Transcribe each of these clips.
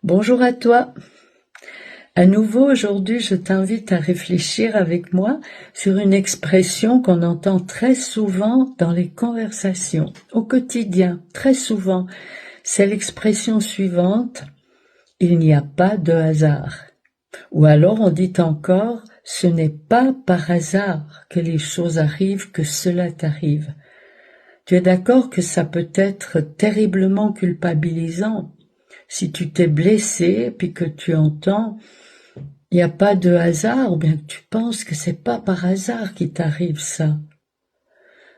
Bonjour à toi. À nouveau, aujourd'hui, je t'invite à réfléchir avec moi sur une expression qu'on entend très souvent dans les conversations, au quotidien, très souvent. C'est l'expression suivante: il n'y a pas de hasard. Ou alors on dit encore: ce n'est pas par hasard que les choses arrivent, que cela t'arrive. Tu es d'accord que ça peut être terriblement culpabilisant si tu t'es blessé puis que tu entends: il n'y a pas de hasard, ou bien que tu penses que c'est pas par hasard qu'il t'arrive ça.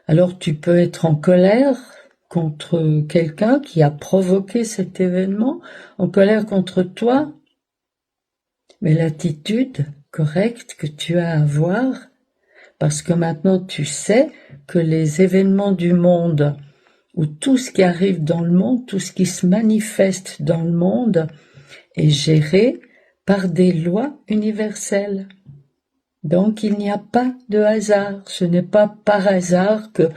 Alors tu peux être en colère contre quelqu'un qui a provoqué cet événement, en colère contre toi, mais l'attitude correcte que tu as à avoir, parce que maintenant tu sais que les événements du monde, ou tout ce qui arrive dans le monde, tout ce qui se manifeste dans le monde, est géré par des lois universelles. Donc il n'y a pas de hasard. Ce n'est pas par hasard que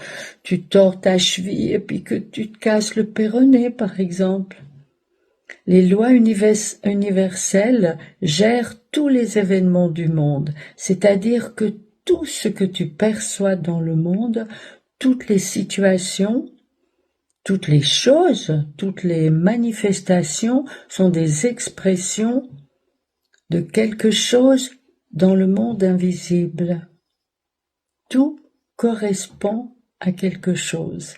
tu tords ta cheville et puis que tu te casses le péroné, par exemple. Les lois universelles gèrent tous les événements du monde, c'est-à-dire que tout ce que tu perçois dans le monde, toutes les situations, toutes les choses, toutes les manifestations sont des expressions de quelque chose dans le monde invisible. Tout correspond à quelque chose.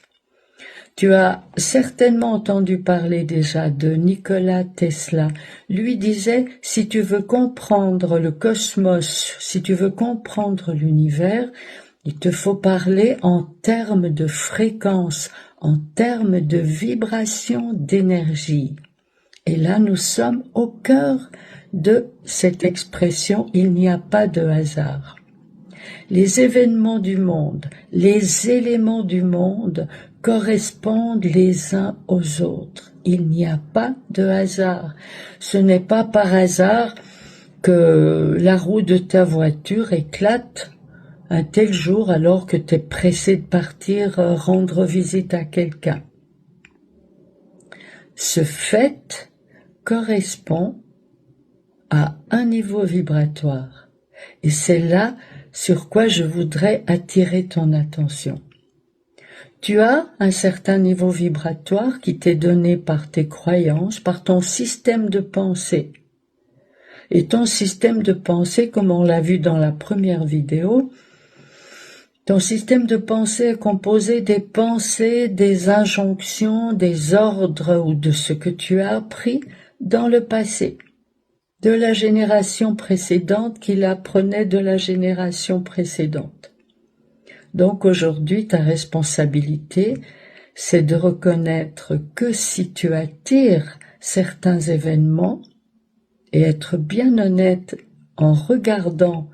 Tu as certainement entendu parler déjà de Nikola Tesla. Lui disait: si tu veux comprendre le cosmos, si tu veux comprendre l'univers, il te faut parler en termes de fréquence, en termes de vibration, d'énergie. Et là, nous sommes au cœur de cette expression: il n'y a pas de hasard. Les événements du monde, les éléments du monde correspondent les uns aux autres. Il n'y a pas de hasard. Ce n'est pas par hasard que la roue de ta voiture éclate un tel jour alors que tu es pressé de partir rendre visite à quelqu'un. Ce fait correspond à un niveau vibratoire. Et c'est là sur quoi je voudrais attirer ton attention. Tu as un certain niveau vibratoire qui t'est donné par tes croyances, par ton système de pensée. Et ton système de pensée, comme on l'a vu dans la première vidéo, ton système de pensée est composé des pensées, des injonctions, des ordres ou de ce que tu as appris dans le passé, de la génération précédente qui l'apprenait de la génération précédente. Donc aujourd'hui, ta responsabilité, c'est de reconnaître que si tu attires certains événements et être bien honnête en regardant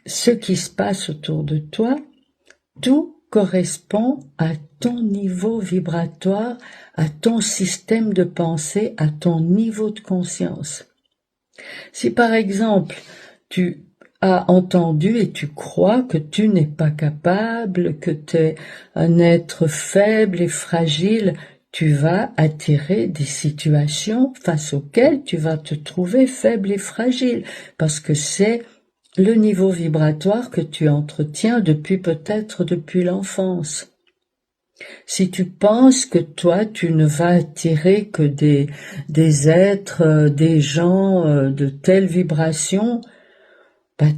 ce qui se passe autour de toi, tout correspond à ton niveau vibratoire, à ton système de pensée, à ton niveau de conscience. Si par exemple, tu as entendu et tu crois que tu n'es pas capable, que tu es un être faible et fragile, tu vas attirer des situations face auxquelles tu vas te trouver faible et fragile, parce que c'est le niveau vibratoire que tu entretiens peut-être depuis l'enfance. Si tu penses que toi, tu ne vas attirer que des êtres, des gens de telle vibration,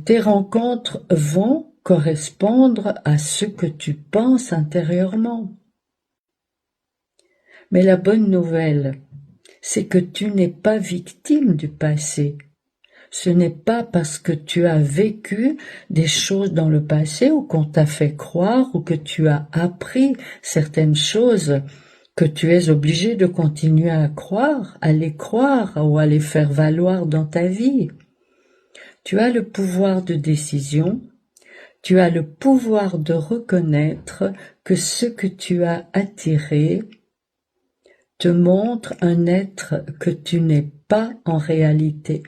tes rencontres vont correspondre à ce que tu penses intérieurement. Mais la bonne nouvelle, c'est que tu n'es pas victime du passé. Ce n'est pas parce que tu as vécu des choses dans le passé ou qu'on t'a fait croire ou que tu as appris certaines choses que tu es obligé de continuer à croire, à les croire ou à les faire valoir dans ta vie. Tu as le pouvoir de décision, tu as le pouvoir de reconnaître que ce que tu as attiré te montre un être que tu n'es pas en réalité.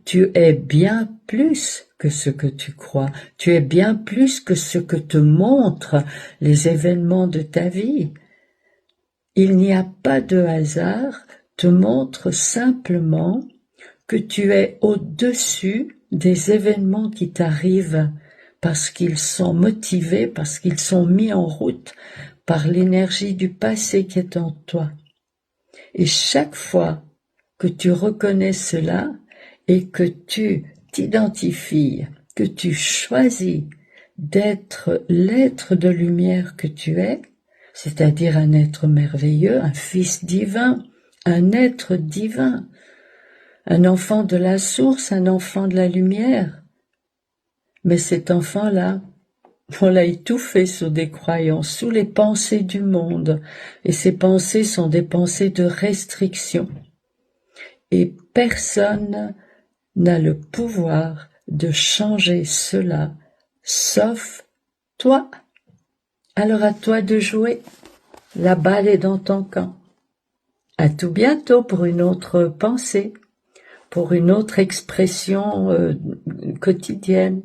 Tu es bien plus que ce que tu crois, tu es bien plus que ce que te montrent les événements de ta vie. Il n'y a pas de hasard, te montre simplement que tu es au-dessus des événements qui t'arrivent parce qu'ils sont motivés, parce qu'ils sont mis en route par l'énergie du passé qui est en toi. Et chaque fois que tu reconnais cela et que tu t'identifies, que tu choisis d'être l'être de lumière que tu es, c'est-à-dire un être merveilleux, un fils divin, un être divin, un enfant de la source, un enfant de la lumière. Mais cet enfant-là, on l'a étouffé sous des croyances, sous les pensées du monde. Et ces pensées sont des pensées de restriction. Et personne n'a le pouvoir de changer cela, sauf toi. Alors à toi de jouer. La balle est dans ton camp. À tout bientôt pour une autre pensée, pour une autre expression quotidienne.